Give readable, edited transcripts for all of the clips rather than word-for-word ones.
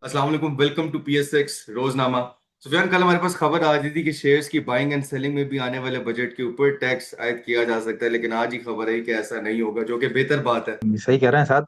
अस्सलाम वालेकुम, welcome to PSX रोजनामा। सुफियान, कल हमारे पास खबर आ रही थी कि शेयर्स की बाइंग एंड सेलिंग में भी आने वाले बजट के ऊपर टैक्स आयद किया जा सकता है, लेकिन आज ही खबर है कि ऐसा नहीं होगा, जो कि बेहतर बात है। सही कह रहे हैं साहब।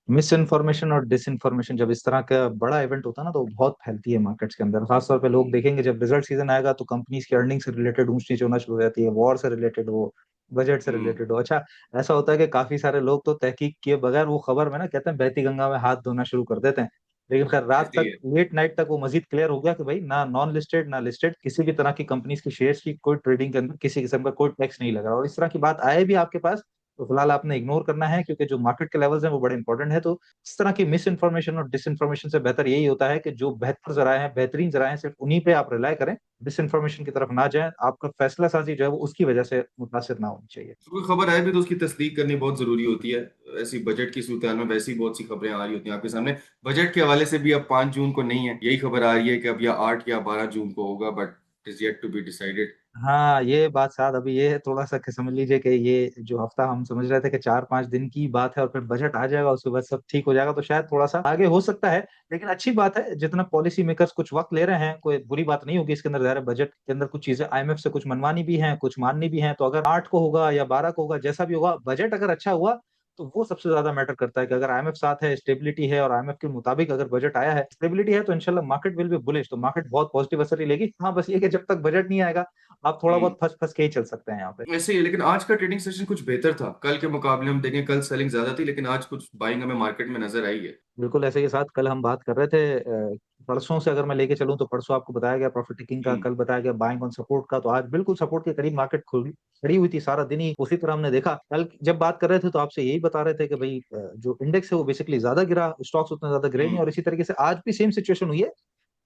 मिस इन्फॉर्मेशन और डिस इन्फॉर्मेशन जब इस तरह का बड़ा इवेंट होता है ना तो वो बहुत फैलती है मार्केट्स के अंदर। खासतौर पे लोग देखेंगे जब रिजल्ट सीजन आएगा तो कंपनीज की अर्निंग से रिलेटेड ऊंच नीच होना शुरू हो जाती है, वॉर से रिलेटेड हो, बजट से हम्म। रिलेटेड हो। अच्छा, ऐसा होता है कि काफी सारे लोग तो तहकीक किए बगैर वो खबर में ना कहते हैं बहती गंगा में हाथ धोना शुरू कर देते हैं। लेकिन खैर रात ऐसे ही तक, है। लेट नाइट तक वो मजीद क्लियर हो गया कि भाई ना नॉन लिस्टेड ना लिस्टेड किसी भी तरह की कंपनीज की शेयर्स की कोई ट्रेडिंग के अंदर किसी किस्म का कोई टैक्स नहीं लग रहा। और इस तरह की बात आए भी आपके पास तो फिलहाल आपने इग्नोर करना है, क्योंकि जो मार्केट के लेवल्स हैं वो बड़े इंपॉर्टेंट है। तो इस तरह की मिस इन्फॉर्मेशन और डिस इन्फॉर्मेशन से बेहतर यही होता है कि जो बेहतर जराए हैं, बेहतरीन जराए हैं, सिर्फ उन्हीं पे आप रिलाय करें। डिस इन्फॉर्मेशन की तरफ ना जाएं। आपका फैसला साजी जो है वो उसकी वजह से मुतासिर ना होनी चाहिए। तो कोई खबर आए भी तो उसकी तस्दीक करनी बहुत जरूरी होती है। ऐसी बजट की सूरत में वैसी बहुत सी खबरें आ रही होती हैं आपके सामने। बजट के हवाले से भी अब 5 जून को नहीं है, यही खबर आ रही है कि अब या 8 या 12 जून को होगा, but is yet to be decided. हाँ, ये बात साथ अभी ये है थोड़ा सा कि समझ लीजिए कि ये जो हफ्ता हम समझ रहे थे कि 4-5 दिन की बात है और फिर बजट आ जाएगा, उसके बाद सब ठीक हो जाएगा, तो शायद थोड़ा सा आगे हो सकता है। लेकिन अच्छी बात है जितना पॉलिसी मेकर्स कुछ वक्त ले रहे हैं, कोई बुरी बात नहीं होगी इसके अंदर। ज़ाहिर है बजट के अंदर कुछ चीजें IMF से कुछ मनवानी भी हैं, कुछ माननी भी हैं। तो अगर 8 को होगा या 12 को होगा, जैसा भी होगा, बजट अगर अच्छा हुआ तो वो सबसे ज्यादा मैटर करता है कि अगर IMF साथ है, स्टेबिलिटी है और IMF के मुताबिक अगर बजट आया है, स्टेबिलिटी है, तो इंशाल्लाह मार्केट विल बी बुलिश। तो मार्केट बहुत पॉजिटिव असर ही लेगी। हाँ, बस ये कि जब तक बजट नहीं आएगा आप थोड़ा हम्म। बहुत फंस फंस के ही चल सकते हैं यहाँ पे। ऐसे ही है, लेकिन आज का ट्रेडिंग सेशन कुछ बेहतर था कल के मुकाबले। हम देखें, कल सेलिंग ज्यादा थी, लेकिन आज कुछ बाइंग हमें मार्केट में नजर आई है। बिल्कुल ऐसे के साथ कल हम बात कर रहे थे। परसों से अगर मैं लेके चलूं तो परसों आपको बताया गया प्रॉफिट टेकिंग का, हम्म। कल बताया गया बाइंग ऑन सपोर्ट का। तो आज बिल्कुल सपोर्ट के करीब मार्केट खुली खड़ी हुई थी सारा दिन ही। उसी तरह हमने देखा कल जब बात कर रहे थे तो आपसे यही बता रहे थे कि भाई जो इंडेक्स है वो बेसिकली ज्यादा गिरा, स्टॉक्स उतना ज्यादा गिरे नहीं। हम्म। और इसी तरीके से आज भी सेम सिचुएशन हुई है।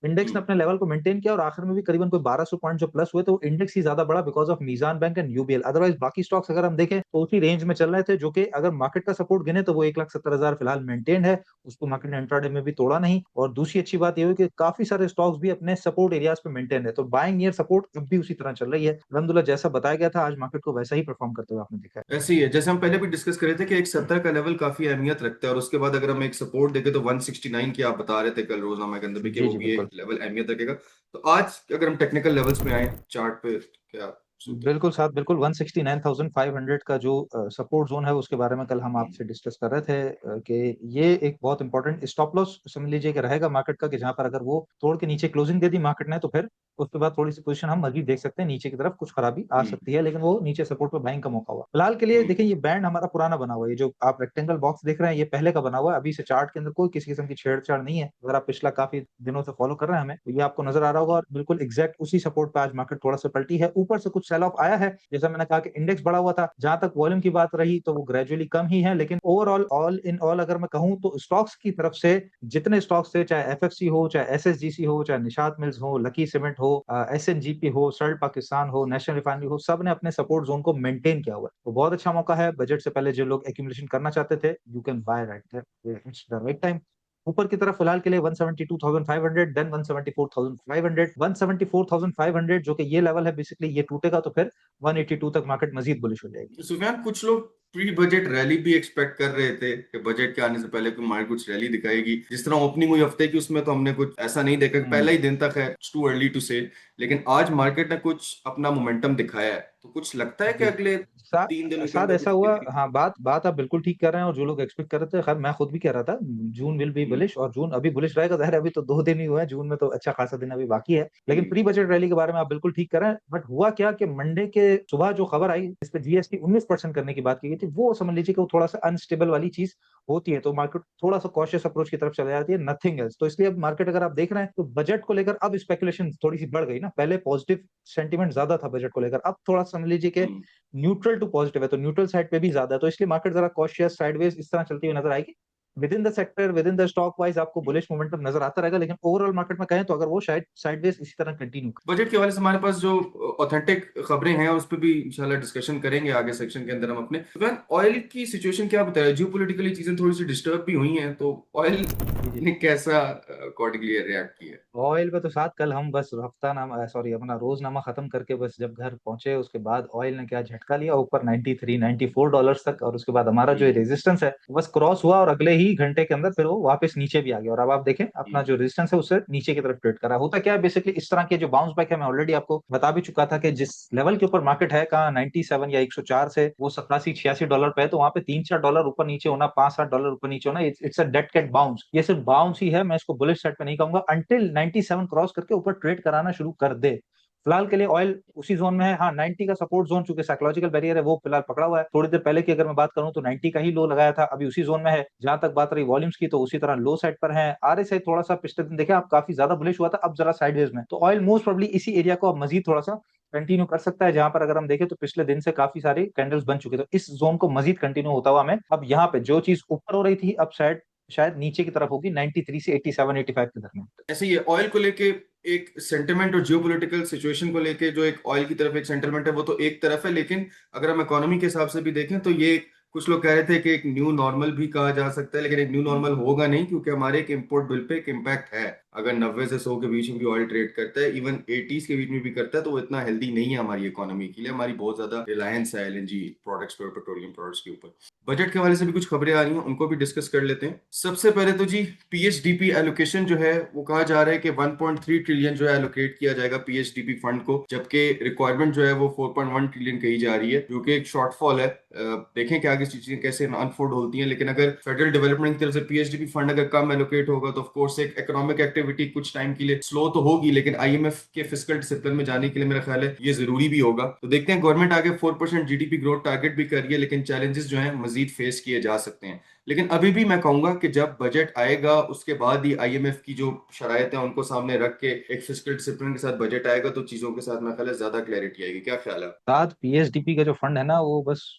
इंडेक्स ने हम्म। अपने लेवल को मेंटेन किया और आखिर में भी करीबन कोई 1200 पॉइंट जो प्लस हुए, तो इंडेक्स ही ज्यादा बड़ा because of Meezan bank and UBL। Otherwise बाकी स्टॉक्स अगर हम देखें तो उसी रेंज में चल रहे थे, जो कि अगर मार्केट का सपोर्ट गिने तो वो 1,70,000 फिलहाल मेंटेन है। उसको मार्केट ने इंट्राडे में भी तोड़ा नहीं। और दूसरी अच्छी बात यह हुई कि काफी सारे स्टॉक्स भी अपने सपोर्ट एरियाज पे मेंटेन है। तो बाइंग नियर सपोर्ट अब भी उसी तरह चल रही है। अलहमदुल्ला जैसा बताया गया था आज मार्केट को वैसा ही परफॉर्म करते हुए आपने देखा है। ऐसे ही है, जैसे हम पहले भी डिस्कस कर रहे थे कि एक 70 का लेवल काफी अहमियत रखता है, और उसके बाद अगर हम एक सपोर्ट देखें तो 169 की आप बता रहे थे कल रोजनामा के अंदर भी कि जी वो जी भी बिल्कुल। एक लेवल अहमियत रखेगा। तो आज अगर हम टेक्निकल लेवल्स में आए चार्ट पे, क्या सूरत है? बिल्कुल साहब, बिल्कुल 169,500 का जो सपोर्ट जोन है उसके बारे में कल हम हम्म। आपसे डिस्कस कर रहे थे कि ये एक बहुत इंपॉर्टेंट स्टॉप लॉस समझ लीजिए कि रहेगा मार्केट का, कि जहां पर अगर वो तोड़ के नीचे क्लोजिंग दे दी मार्केट ने तो फिर उसके बाद थोड़ी सी पोजीशन हम मजीद देख सकते हैं, नीचे की तरफ कुछ खराबी आ हम्म। सकती है। लेकिन वो नीचे सपोर्ट पे बाइंग का मौका हुआ। फिलहाल के लिए हम्म। देखिए, ये बैंड हमारा पुराना बना हुआ है। ये जो आप रेक्टेंगल बॉक्स देख रहे हैं ये पहले का बना हुआ है। अभी से चार्ट के अंदर कोई किसी किस्म की छेड़छाड़ नहीं है। अगर आप पिछला काफी दिनों से फॉलो कर रहे हैं हमें तो ये आपको नजर आ रहा होगा। और बिल्कुल एग्जैक्ट उसी सपोर्ट पे आज मार्केट थोड़ा सा पलटी है। ऊपर से कुछ सेल ऑफ आया है, जैसा मैंने कहा कि इंडेक्स बढ़ा हुआ था। जहां तक वॉल्यूम की बात रही तो वो ग्रेजुअली कम ही है। लेकिन ओवरऑल ऑल इन ऑल अगर मैं कहूं तो स्टॉक्स की तरफ से जितने स्टॉक्स थे, चाहे FFC हो, चाहे SSGC हो, चाहे निशात मिल्स हो, लकी सीमेंट हो, SNGP हो, सर्ल पाकिस्तान हो, नेशनल रिफाइनरी हो, सब ने अपने सपोर्ट जोन को मेंटेन किया हुआ है। तो बहुत अच्छा मौका है बजट से पहले जो लोग एक्यूमुलेशन करना चाहते थे, you can buy right there, it's the right time. ऊपर की तरफ फिलहाल के लिए 172,500, देन 174,500, 174,500 जो कि ये लेवल है, बेसिकली ये टूटेगा तो फिर 182 तक मार्केट मजीद बुलिश हो जाएगी। सुफियान, कुछ लोग प्री बजट रैली भी एक्सपेक्ट कर रहे थे कि बजट के आने से पहले कोई मार्केट कुछ रैली दिखाएगी। जिस तरह ओपनिंग हुई हफ्ते की, उसमें तो हमने कुछ ऐसा नहीं देखा। पहला हम्म। ही दिन तक है, टू अर्ली टू से। लेकिन आज मार्केट ने कुछ अपना मोमेंटम दिखाया है, तो कुछ लगता है कि जी अगले 3 दिनों के साथ अंदर ऐसा कुछ हुआ। दिखेगी। हाँ, बात बात आप बिल्कुल ठीक कर रहे हैं। और जो लोग एक्सपेक्ट कर रहे थे, खैर मैं खुद भी कह रहा था जून विल बी हम्म। बुलिश, और जून अभी बुलिश रहेगा। जाहिर है अभी तो 2 दिन ही हुए हैं जून में, तो अच्छा खासा दिन अभी बाकी है। लेकिन हम्म। प्री बजट रैली के बारे में आप बिल्कुल ठीक कर रहे हैं। बट हुआ क्या कि मंडे के सुबह जो खबर आई इस पे GST 19% करने की बात की गई थी, वो समझ लीजिए कि वो थोड़ा सा अनस्टेबल वाली चीज होती है। तो मार्केट थोड़ा सा कॉशियस अप्रोच की तरफ चले जाती है, नथिंग एल्स। तो इसलिए अब मार्केट अगर आप देख रहे हैं तो बजट को लेकर अब स्पेकुलेशन थोड़ी सी बढ़ गई ना। पहले पॉजिटिव सेंटीमेंट ज्यादा था बजट को लेकर, अब थोड़ा समझ लीजिए कि हम्म। न्यूट्रल टू पॉजिटिव है। तो न्यूट्रल साइड पे भी ज्यादा है। तो इसलिए मार्केट जरा कॉशियस साइडवेज इस तरह चलती हुई नजर आएगी। With in the sector, with in the stock wise आपको बुलिश मोमेंटम नजर आता रहेगा। लेकिन ओवरऑल मार्केट में कहें तो अगर वो शायद साइडवेज इसी तरह कंटिन्यू। बजट के हवाले से हमारे पास जो ऑथेंटिक खबरें हैं उस पर भी इंशाल्लाह डिस्कशन करेंगे आगे सेक्शन के अंदर हम अपने। ऑयल की सिचुएशन क्या बता रहा है? जियोपॉलिटिकली चीजें थोड़ी सी डिस्टर्ब भी हुई हैं, तो ऑयल जी जी। ने कैसा अकॉर्डिंगली रिएक्ट किया? ऑयल पे तो साथ कल हम बस हफ्ता नामा सॉरी अपना रोजनामा खत्म करके बस जब घर पहुंचे उसके बाद ऑयल ने क्या झटका लिया ऊपर $93-94 तक। और उसके बाद हमारा जो हम्म। रेजिस्टेंस है वो बस क्रॉस हुआ और अगले ही ही घंटे के अंदर फिर वो वापस नीचे भी आ गया, और अब आप देखें अपना जो रेजिस्टेंस है उससे नीचे की तरफ ट्रेड कर रहा है। होता क्या है बेसिकली, इस तरह के जो बाउंस बैक है, मैं ऑलरेडी आपको बता भी चुका था कि जिस लेवल के ऊपर मार्केट है, कहाँ 97 या 104 से वो 87-86 डॉलर पे है, तो वहां पे 3-4 डॉलर ऊपर नीचे होना, 5-7 डॉलर ऊपर नीचे होना, it's a dead cat bounce. ये सिर्फ बाउंस ही है, मैं इसको बुलिश साइड पे नहीं कहूंगा अंटिल 97 क्रॉस करके ऊपर ट्रेड कराना शुरू कर दे। फिलहाल के लिए ऑयल उसी जोन में है। हाँ, 90 का सपोर्ट जोन चूंकि साइकोलॉजिकल बैरियर है वो फिलहाल पकड़ा हुआ है। थोड़ी देर पहले की अगर मैं बात करूं तो 90 का ही लो लगाया था, अभी उसी जोन में है। जहां तक बात रही वॉल्यूम्स की, तो उसी तरह लो साइड पर है। आरएसआई थोड़ा सा पिछले दिन देखे आप काफी ज्यादा बुलिश हुआ था, अब जरा साइडवेज में, तो ऑयल मोस्ट प्रोबब्ली इसी एरिया को अब मजीद थोड़ा सा कंटिन्यू कर सकता है। जहां पर अगर हम देखें तो पिछले दिन से काफी सारे कैंडल्स बन चुके, तो इस जोन को मजीद कंटिन्यू होता हुआ हमें अब यहाँ पे जो चीज ऊपर हो रही थी अब शायद शायद नीचे की तरफ होगी 93 से 87-85 के दरमियान। ऐसे ही ऑयल को लेके एक सेंटिमेंट और जियोपॉलिटिकल सिचुएशन को लेके जो एक ऑयल की तरफ एक सेंटिमेंट है वो तो एक तरफ है, लेकिन अगर हम इकोनॉमी के हिसाब से भी देखें तो ये कुछ लोग कह रहे थे कि एक न्यू नॉर्मल भी कहा जा सकता है, लेकिन एक न्यू नॉर्मल होगा नहीं, क्योंकि हमारे एक इम्पोर्ट बिल पे एक इम्पैक्ट है। अगर 90 से 100 के बीच में भी ऑयल ट्रेड करता है, इवन 80s के बीच में भी करता है, तो वो इतना हेल्दी नहीं है हमारी इकोनॉमी के लिए। हमारी बहुत ज्यादा रिलायंस है एलएनजी प्रोडक्ट्स पे और पेट्रोलियम प्रोडक्ट्स के ऊपर। बजट के हवाले से भी कुछ खबरें आ रही हैं, उनको भी डिस्कस कर लेते हैं। सबसे पहले तो जी पीएचडीपी एलोकेशन जो है वो कहा जा रहा है कि 1.3 ट्रिलियन जो है एलोकेट किया जाएगा पीएचडीपी फंड को, जबकि रिक्वायरमेंट जो है वो 4.1 ट्रिलियन कही जा रही है, जो कि एक शॉर्टफॉल है। देखें कि आगे चीजें कैसे अनफोल्ड होती हैं, लेकिन अगर फेडरल डेवलपमेंट की तरफ से पीएचडीपी फंड अगर कम एलोकेट होगा तो ऑफ कोर्स एक इकोनॉमिक एक्टिविटी कुछ टाइम के लिए स्लो तो होगी, लेकिन आईएमएफ के फिस्कल डिसिप्लिन में जाने के लिए मेरा ख्याल है ये जरूरी भी होगा। तो देखते हैं, गवर्नमेंट आगे 4% जीडीपी ग्रोथ टारगेट भी कर रही है, लेकिन चैलेंजेस जो है मजीद फेस किए जा सकते हैं। लेकिन अभी भी मैं कहूंगा कि जब बजट आएगा उसके बाद ही आईएमएफ की जो शरायत है उनको सामने रख के एक फिस्कल डिसिप्लिन के साथ बजट आएगा तो चीजों के साथ मैं ख्याल है ज्यादा क्लैरिटी आएगी। क्या ख्याल है? साथ पीएचडीपी का जो फंड है ना, वो बस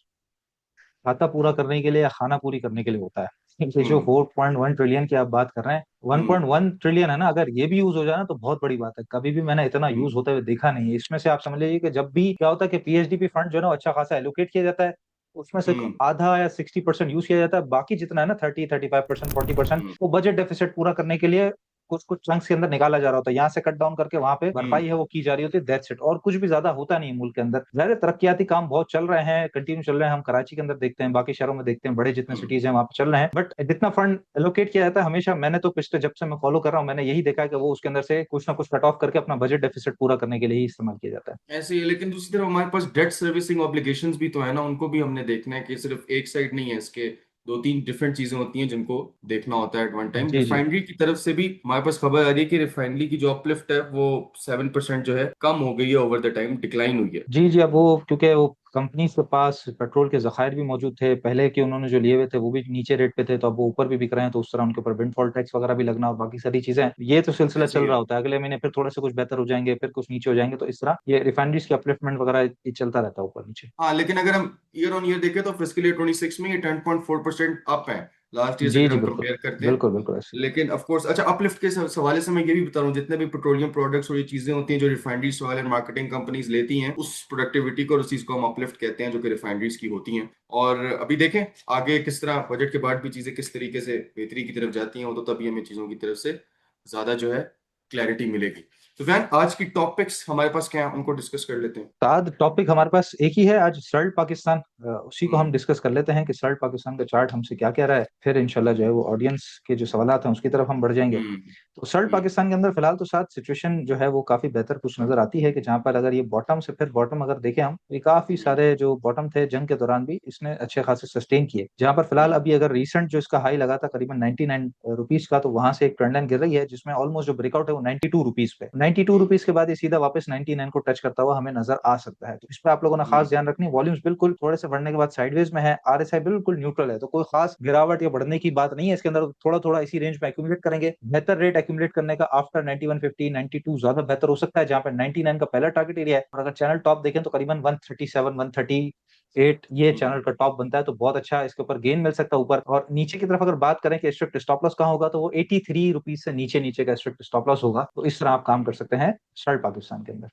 खाता पूरा करने के लिए या खाना पूरी करने के लिए होता है। ये जो हम्म 4.1 ट्रिलियन की आप बात कर रहे हैं, हम्म 1.1 ट्रिलियन है ना, अगर ये भी यूज हो जाए ना तो बहुत बड़ी बात है। कभी भी मैंने इतना यूज हम्म होते हुए देखा नहीं है। इसमें से आप समझ लीजिए कि जब भी क्या होता है कि पीएचडीपी फंड जो है ना अच्छा खासा एलोकेट किया जाता है, उसमें से हम्म आधा या 60% यूज किया जाता है, बाकी जितना है ना 30-35%, 40% हम्म वो बजट डेफिसिट पूरा करने के लिए कुछ कुछ चंक्स के अंदर निकाला जा रहा होता है। यहाँ से कट डाउन करके वहां पे हम्म भरपाई है वो की जा रही होती है, दैट्स इट। और कुछ भी ज्यादा होता नहीं है मुल्क के अंदर। ज्यादा तरक्याती काम बहुत चल रहे हैं, कंटिन्यू चल रहे हैं। हम कराची के अंदर देखते हैं, बाकी शहरों में देखते हैं, बड़े जितने हम्म। सिटीज हैं वहां पे चल रहे हैं। बट जितना फंड एलोकेट किया जाता है हमेशा, मैंने तो पिछले जब से मैं फॉलो कर रहा हूँ मैंने यही देखा है कि वो उसके अंदर से कुछ ना कुछ कट ऑफ करके अपना बजट डेफिसिट पूरा करने के लिए ही इस्तेमाल किया जाता है। ऐसे ही है, लेकिन दूसरी तरफ हमारे पास डेट सर्विसिंग ऑब्लिगेशंस भी तो है ना, उनको भी हमने देखना है कि सिर्फ एक साइड नहीं है इसके। दो तीन डिफरेंट चीजें होती हैं जिनको देखना होता है एट वन टाइम। जी जी रिफाइनरी की तरफ से भी हमारे पास खबर आ रही है कि रिफाइनरी की जो अपलिफ्ट है वो 7% जो है कम हो गई है, ओवर द टाइम डिक्लाइन हुई है। जी जी। अब वो क्योंकि वो कंपनी के पास पेट्रोल के जखायर भी मौजूद थे पहले के, उन्होंने जो लिए हुए थे वो भी नीचे रेट पे थे, तो अब वो ऊपर भी बिक रहे हैं, तो उस तरह उनके ऊपर विंडफॉल टैक्स वगैरह भी लगना और बाकी सारी चीजें, ये तो सिलसिला ऐसे चल ही है। रहा होता है। अगले महीने फिर थोड़े से कुछ बेहतर हो जाएंगे, फिर कुछ नीचे हो जाएंगे, तो इस तरह ये रिफाइनरीज की अपलिफ्टमेंट वगैरह ये चलता रहता है ऊपर नीचे। हाँ, लेकिन अगर हम ईयर ऑन ईयर देखें तो फिस्कल ईयर 26 में ये 10.4% अप है लास्ट ईयर से जी अगर जी हम बिल्कुल कंपेयर करते हैं। बिल्कुल बिल्कुल ऐसे। लेकिन ऑफ कोर्स अच्छा, अपलिफ्ट के सवाले से मैं ये भी बता रहा हूँ, जितने भी पेट्रोलियम प्रोडक्ट्स और ये चीजें होती हैं जो रिफाइनरीज वाले और मार्केटिंग कंपनीज लेती हैं, उस प्रोडक्टिविटी को और उस चीज को हम अपलिफ्ट कहते हैं, जो कि रिफाइनरीज की होती हैं। और अभी देखें आगे किस तरह बजट के बाद भी चीजें किस तरीके से बेहतरी की तरफ जाती हैं, वो तो तभी हमें चीजों की तरफ से ज्यादा जो है क्लैरिटी मिलेगी। तो वैन आज की टॉपिक्स हमारे पास क्या है उनको डिस्कस कर लेते हैं। साद टॉपिक हमारे पास एक ही है आज, सर्ल्ड पाकिस्तान। उसी को हम हम्म डिस्कस कर लेते हैं कि सर्ल्ड पाकिस्तान का चार्ट हमसे क्या कह रहा है, फिर इंशाल्लाह जो है वो ऑडियंस के जो सवालात हैं उसकी तरफ हम बढ़ जाएंगे। हम्म तो सर्ल्ड हम्म पाकिस्तान के अंदर फिलहाल तो साथ सिचुएशन जो है वो काफी बेहतर कुछ नजर आती है, कि जहां पर अगर ये बॉटम से फिर बॉटम अगर देखें हम, ये काफी हम्म सारे जो बॉटम थे जंग के दौरान भी इसने अच्छे खासे सस्टेन किए। जहां पर फिलहाल हम्म अभी अगर रिसेंट जो इसका हाई लगा था करीबन 99 रुपीज का, तो वहां से एक ट्रेंड लाइन गिर रही है जिसमें ऑलमोस्ट जो ब्रेकआउट है वो 92 रुपीज पे, 92 रुपीज के बाद ये सीधा वापस 99 को टच करता हुआ हमें नजर आ सकता है। तो इस पर आप लोगों ने खास हम्म ध्यान रखनी। वॉल्यूम्स बिल्कुल थोड़े से बढ़ने के बाद साइडवेज में है, आरएसआई बिल्कुल न्यूट्रल है, तो कोई खास गिरावट या बढ़ने की बात नहीं है इसके अंदर। थोड़ा थोड़ा इसी रेंज में एक्यूमुलेट करेंगे। बेहतर रेट एक्यूमुलेट करने का आफ्टर 9150 92 ज्यादा बेहतर हो सकता है, जहां पर 99 का पहला टारगेट एरिया है। और अगर चैनल टॉप देखें तो करीबन 137 138 ये हम्म चैनल का टॉप बनता है, तो बहुत अच्छा इसके ऊपर गेन मिल सकता है ऊपर। और नीचे की तरफ अगर बात करें कि स्ट्रिक्ट स्टॉप लॉस कहाँ होगा, तो वो 83 रुपीज से नीचे नीचे का स्ट्रिक्ट स्टॉप लॉस होगा। तो इस तरह आप काम कर सकते हैं स्टार्ट पाकिस्तान के अंदर।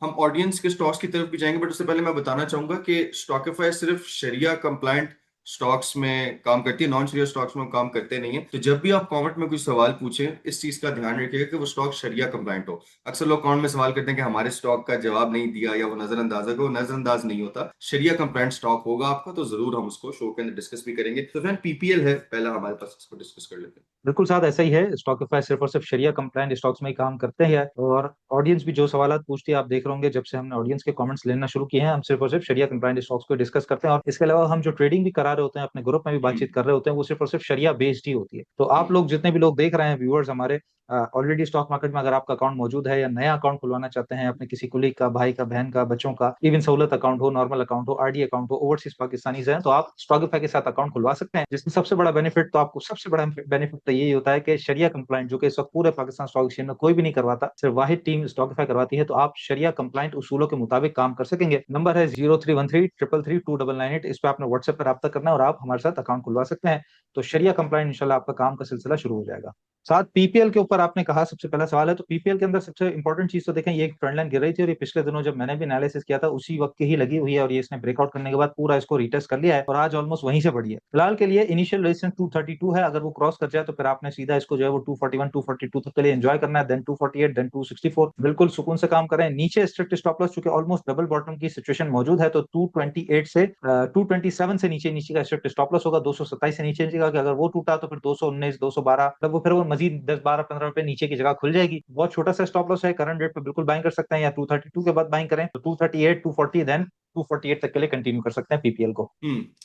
हम ऑडियंस के स्टॉक्स की तरफ भी जाएंगे, बट उससे पहले मैं बताना चाहूंगा कि स्टॉकिफाई सिर्फ शरिया कंप्लायंट स्टॉक्स में काम करती है, नॉन शरिया स्टॉक्स में काम करते नहीं है। तो जब भी आप कमेंट में कुछ सवाल पूछें, इस चीज का ध्यान रखिएगा कि वो स्टॉक शरिया कंप्लाइंट हो। अक्सर लोग कमेंट में सवाल करते हैं कि हमारे स्टॉक का जवाब नहीं दिया या वो नजरअंदाज है, वो नजरअंदाज नहीं होता। शरिया कंप्लाइंट स्टॉक होगा आपका तो जरूर हम उसको शो के अंदर डिस्कस भी करेंगे। तो फ्रेंड पीपीएल है पहला हमारे पास, इसको डिस्कस कर लेते हैं। बिल्कुल साथ ऐसा ही है, स्टॉकिफाई सिर्फ और सिर्फ शरिया कंप्लायंट स्टॉक्स में ही काम करते हैं। और ऑडियंस भी जो सवाल पूछती है, आप देख रहे होंगे जब से हमने ऑडियंस के कमेंट्स लेना शुरू किए हैं, हम सिर्फ और सिर्फ शरिया कंप्लायंट स्टॉक्स को डिस्कस करते हैं। और इसके अलावा हम जो ट्रेडिंग भी करा रहे होते हैं, अपने ग्रुप में भी बातचीत कर रहे होते हैं, वो सिर्फ और सिर्फ शरिया बेस्ड ही होती है। तो आप लोग जितने भी लोग देख रहे हैं, व्यूअर्स हमारे, ऑलरेडी स्टॉक मार्केट में अगर आपका अकाउंट मौजूद है या नया अकाउंट खुलवाना चाहते हैं अपने किसी कुलीग का, भाई का, बहन का, बच्चों का, इवन सहूलत अकाउंट हो, नॉर्मल अकाउंट हो, आरडी अकाउंट हो, ओवरसीज पाकिस्तानीज हैं, तो आप स्टॉकिफाई के साथ अकाउंट खुलवा सकते हैं। जिसमें सबसे बड़ा बेनिफिट, तो आपको सबसे बड़ा बेनिफिट तो यही होता है कि शरिया कंप्लाइंट, जो कि इस वक्त पूरे पाकिस्तान स्टॉक एक्सचेंज में कोई भी नहीं करवाता, सिर्फ वाहिद टीम स्टॉकिफाई करवाती है, तो आप शरिया कंप्लाइंट उसूलों के मुताबिक काम कर सकेंगे। नंबर है 0313333298, इस पे आपने व्हाट्सएप पर रब्ता करना है और आप हमारे साथ अकाउंट खुलवा सकते हैं। तो शरिया कंप्लाइंट इंशाल्लाह आपका काम का सिलसिला शुरू हो जाएगा। साथ पीपीएल के ऊपर आपने कहा सबसे पहला सवाल है, तो पीपीएल के अंदर सबसे इंपॉर्टेंट चीज तो देखें, ये एक ट्रेंड लाइन गिर रही थी और ये पिछले दिनों जब मैंने भी एनालिसिस किया था उसी वक्त की ही लगी हुई है, और ये इसने ब्रेकआउट करने के बाद पूरा इसको रीटेस्ट कर लिया है और आज ऑलमोस्ट वहीं से बढ़ी है। फिलहाल के लिए इनिशियल रेजिस्टेंस 232 है, अगर वो क्रॉस कर जाए तो फिर आपने सीधा इसको जो है वो 241 242 तक के लिए एंजॉय करना है, देन 248, देन 264, बिल्कुल सुकून से काम करें। नीचे स्ट्रिक्ट स्टॉप लॉस चूंकि ऑलमोस्ट डबल बॉटम की सिचुएशन मौजूद है, तो 228 से 227 से नीचे नीचे का स्ट्रिक्ट स्टॉप लॉस होगा, 227 से नीचे नीचे का, कि अगर वो टूटा तो फिर 219 212, तब वो फिर वो मजीद 10 12 15 रुपए नीचे की जगह खुल जाएगी। बहुत छोटा सा स्टॉप लॉस है, करंट रेट पे बिल्कुल बाइंग कर सकते हैं, या 232 के बाद बाइंग करें तो 238 240 देन 248 तक के लिए कंटिन्यू कर सकते हैं पीपीएल को।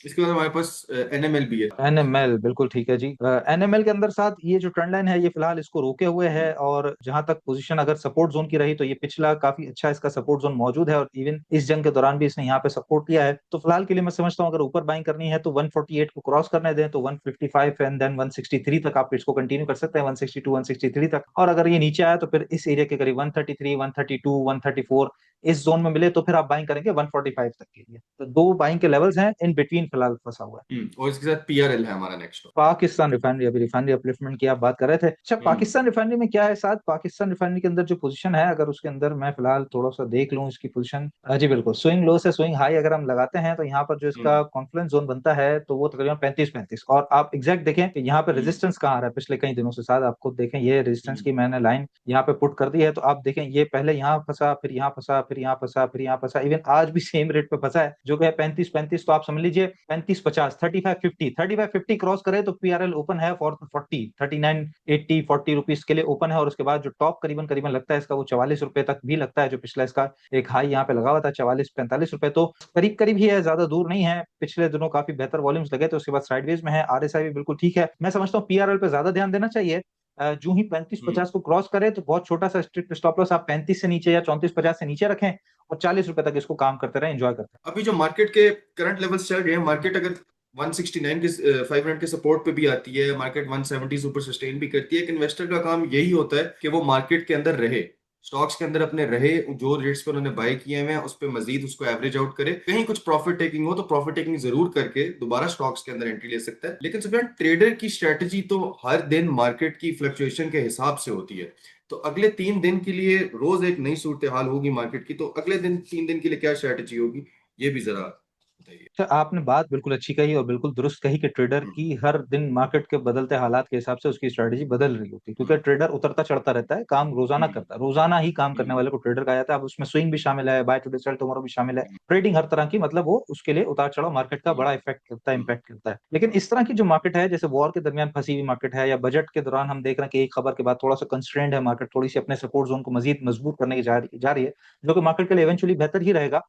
इसके बाद हमारे पास एनएमएल भी है। एनएमएल बिल्कुल ठीक है जी। एनएमएल के अंदर साथ ये जो ट्रेंड लाइन है, ये फिलहाल इसको रोके हुए है, और जहां तक पोजीशन अगर सपोर्ट जोन की रही तो ये पिछला काफी अच्छा इसका सपोर्ट जोन मौजूद है, और इवन इस जंग के दौरान भी इसने यहाँ पे सपोर्ट किया है। तो फिलहाल के लिए मैं समझता हूँ अगर ऊपर बाइंग करनी है तो 148 को क्रॉस करने दें, तो 155 एंड देन 163 तक आप इसको कंटिन्यू कर सकते हैं, 162 163 तक। और अगर ये नीचे आया तो फिर इस एरिया के करीब 133 132 134 इस जोन में मिले तो फिर आप बाइंग करेंगे 145 तक के लिए। तो दो बाइंग के लेवल्स हैं, इन बिटवीन फिलहाल फंसा हुआ है। और इसके साथ पीआरएल है हमारा नेक्स्ट। पाकिस्तान रिफाइनरी, अभी रिफाइनरी अपलिफ्टमेंट की आप बात कर रहे थे। अच्छा, पाकिस्तान रिफाइनरी में क्या है साथ, पाकिस्तान रिफाइनरी के अंदर जो पोजीशन है, अगर उसके अंदर मैं फिलहाल थोड़ा सा देख लूं इसकी पोजीशन, जी बिल्कुल, स्विंग लो से स्विंग हाई अगर हम लगाते हैं तो यहाँ पर जो इसका कॉन्फ्लुएंस जोन बनता है तो वो तकरीबन 35 और आप एग्जैक्ट देखें कि यहाँ पे रेजिस्टेंस कहाँ आ रहा है पिछले कई दिनों से। साथ आप खुद देखें, ये रेजिस्टेंस की मैंने लाइन यहाँ पे पुट कर दी है, तो आप देखें ये पहले यहाँ फंसा, फिर यहाँ फंसा, फिर यहाँ फंसा, फिर यहाँ फंसा, इवन आज भी सेम रेट पे फंसा है जो कि है 35 तो आप समझ लीजिए 35 50 35 50 क्रॉस करे तो पीआरएल ओपन है फॉर 40 39 80 40 रुपीज के लिए ओपन है। और उसके बाद जो टॉप करीबन करीबन लगता है इसका वो 44 रुपए तक भी लगता है, जो पिछला इसका एक हाई यहाँ पे लगा हुआ था 44 45 रुपए, तो करीब करीब ही है, ज्यादा दूर नहीं है। पिछले दिनों काफी बेहतर वॉल्यूम्स लगे थे, उसके बाद साइडवेज में है। आरएसआई भी बिल्कुल ठीक है, मैं समझता हूँ पीआरएल पे ज्यादा ध्यान देना चाहिए। जो ही 35 50 को क्रॉस करे तो बहुत छोटा सा स्ट्रिक्ट स्टॉप लॉस आप 35 से नीचे या 34 50 से नीचे रखें, और 40 रुपए तक इसको काम करते रहे, एंजॉय करते रहे। अभी जो मार्केट के करंट लेवल्स चल रहे हैं, मार्केट अगर 169 के 500 के सपोर्ट पे भी आती है, मार्केट 170 से ऊपर सस्टेन भी करती है। एक इन्वेस्टर का काम यही होता है कि वो मार्केट के अंदर रहे, स्टॉक्स के अंदर अपने रहे, जो रेट्स पर उन्होंने बाय किए हुए हैं उस पर मजीद उसको एवरेज आउट करे। कहीं कुछ प्रॉफिट टेकिंग हो तो प्रॉफिट टेकिंग जरूर करके दोबारा स्टॉक्स के अंदर एंट्री ले सकता है। लेकिन सुबह ट्रेडर की स्ट्रेटजी तो हर दिन मार्केट की फ्लक्चुएशन के हिसाब से होती है। तो अगले 3 दिन के लिए रोज एक नई सूरत हाल होगी मार्केट की, तो अगले 3 दिन के लिए क्या स्ट्रेटजी होगी ये भी जरा बताइए। अच्छा, आपने बात बिल्कुल अच्छी कही और बिल्कुल दुरुस्त कही कि ट्रेडर हम्म, की हर दिन मार्केट के बदलते हालात के हिसाब से उसकी स्ट्रेटजी बदल रही होती है, क्योंकि हम्म, ट्रेडर उतरता चढ़ता रहता है, काम रोजाना हम्म, करता है, रोजाना ही काम करने हम्म, वाले को ट्रेडर कहा जाता है। अब उसमें स्विंग भी शामिल है, बाय टुडे सेल टुमारो भी शामिल है, हम्म, ट्रेडिंग हर तरह की, मतलब वो उसके लिए उतार चढ़ाव मार्केट का हम्म, बड़ा इफेक्ट करता है, हम्म, इम्पैक्ट करता है। लेकिन इस तरह की जो मार्केट है, जैसे वॉर के दरमियान फंसी हुई मार्केट है, या बजट के दौरान हम देख रहे हैं कि एक खबर के बाद थोड़ा सा कंस्ट्रेंड है मार्केट, थोड़ी सी अपने सपोर्ट जोन को मजीद मजबूत करने की जा रही है, जो कि मार्केट के लिए इवेंचुअली बेहतर ही रहेगा।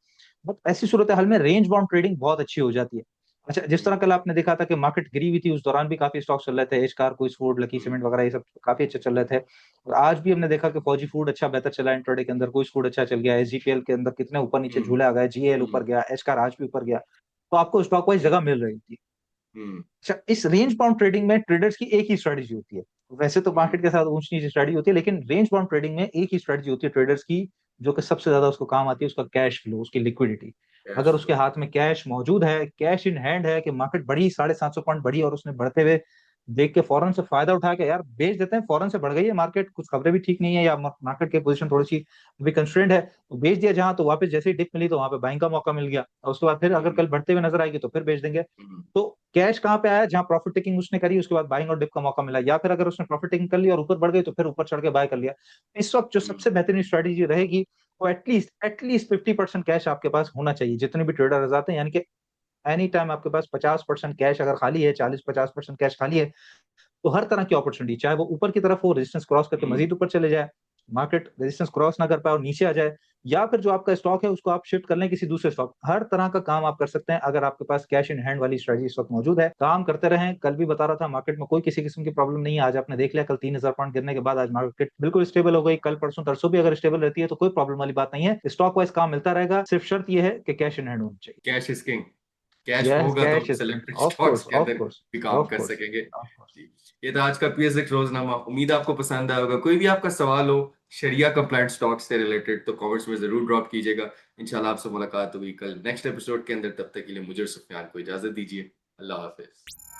बट ऐसी सूरत हाल में रेंज बाउंड ट्रेडिंग बहुत अच्छी हो जाती है। अच्छा, जिस तरह कल आपने देखा था कि मार्केट गिरी हुई थी, उस दौरान भी काफी स्टॉक चल रहे थे, एच कार, कोइस फूड, लकी हम्म, सीमेंट वगैरह, ये सब काफी अच्छे चल रहे थे। और आज भी हमने देखा कि फौजी फूड अच्छा बेहतर चला इंट्राडे के अंदर, कोइस फूड अच्छा चल गया, एसजीपीएल के अंदर कितने ऊपर नीचे हम्म, झूले आ गए, जीएल ऊपर हम्म, गया, एच कार आज भी ऊपर गया, तो आपको स्टॉक वाइज जगह मिल रही थी। हम्म, अच्छा, इस रेंज बाउंड ट्रेडिंग में ट्रेडर्स की एक ही स्ट्रेटजी होती है। वैसे तो हम्म, मार्केट के साथ ऊंच नीच स्ट्रेटजी होती है, लेकिन रेंज बाउंड ट्रेडिंग में एक ही स्ट्रेटजी होती है ट्रेडर्स की, जो कि सबसे ज्यादा उसको काम आती है, उसका कैश फ्लो, उसकी लिक्विडिटी। कैश अगर उसके फ्लो। हाथ में कैश मौजूद है, कैश इन हैंड है, कि मार्केट बढ़ी 750 पॉइंट बढ़ी और उसने बढ़ते हुए देख के फौरन से फायदा उठा के यार बेच देते हैं, फौरन से बढ़ गई है मार्केट, कुछ खबरें भी ठीक नहीं है या मार्केट की पोजीशन थोड़ी सी भी कंस्ट्रेंड है, तो बेच दिया जहां, तो वापस जैसे ही डिप मिली तो वहां पे बाइंग का मौका मिल गया, और उसके बाद फिर अगर हम्म, कल बढ़ते हुए नजर आएगी तो फिर बेच देंगे। हम्म, तो कैश कहाँ पे आया, जहां प्रॉफिट टेकिंग उसने करी उसके बाद बाइंग और डिप का मौका मिला, या फिर अगर उसने प्रॉफिट टेकिंग कर लिया और ऊपर बढ़ गई तो फिर ऊपर चढ़ के बाय कर लिया। इस वक्त जो हम्म, सबसे बेहतरीन स्ट्रेटेजी रहेगी वो एटलीस्ट 50% कैश आपके पास होना चाहिए, जितने भी ट्रेडर आते हैं, यानी कि एनी टाइम आपके पास 50% कैश अगर खाली है, 40-50% कैश खाली है, तो हर तरह की अपॉर्चुनिटी, चाहे वो ऊपर की तरफ हो, रेजिस्टेंस क्रॉस करके हम्म, मजीद ऊपर चले जाए, मार्केट रेजिस्टेंस क्रॉस ना कर पाए और नीचे आ जाए, या फिर जो आपका स्टॉक है उसको आप शिफ्ट कर लें किसी दूसरे स्टॉक, हर तरह का काम आप कर सकते हैं अगर आपके पास कैश इन हैंड वाली स्ट्रेटजी इस वक्त मौजूद है। काम करते रहें, कल भी बता रहा था मार्केट में कोई किसी किस्म की प्रॉब्लम नहीं है, आज आपने देख लिया कल 3000 पॉइंट गिरने के बाद आज मार्केट बिल्कुल स्टेबल हो गई, कल परसों तरसों भी अगर स्टेबल रहती है तो कोई प्रॉब्लम वाली बात नहीं है, स्टॉक वाइज काम मिलता रहेगा, सिर्फ शर्त यह है कि कैश इन हैंड होनी चाहिए। Cash is king. Cash yes, होगा तो कैश हम is king, selected of stocks course, के ऑफ अंदर कोर्स, भी काम ऑफ कर कोर्स, सकेंगे। Of course. जी, ये था आज का पीएसएक्स रोजनामा। उम्मीद आपको पसंद आया होगा। कोई भी आपका सवाल हो शरिया कंप्लाइंट स्टॉक्स से रिलेटेड तो कमेंट्स में जरूर ड्रॉप कीजिएगा। इंशाल्लाह आपसे मुलाकात होगी कल नेक्स्ट एपिसोड के अंदर। तब तक के लिए मुझे और सुफियान को इजाजत दीजिए। अल्लाह हाफिज।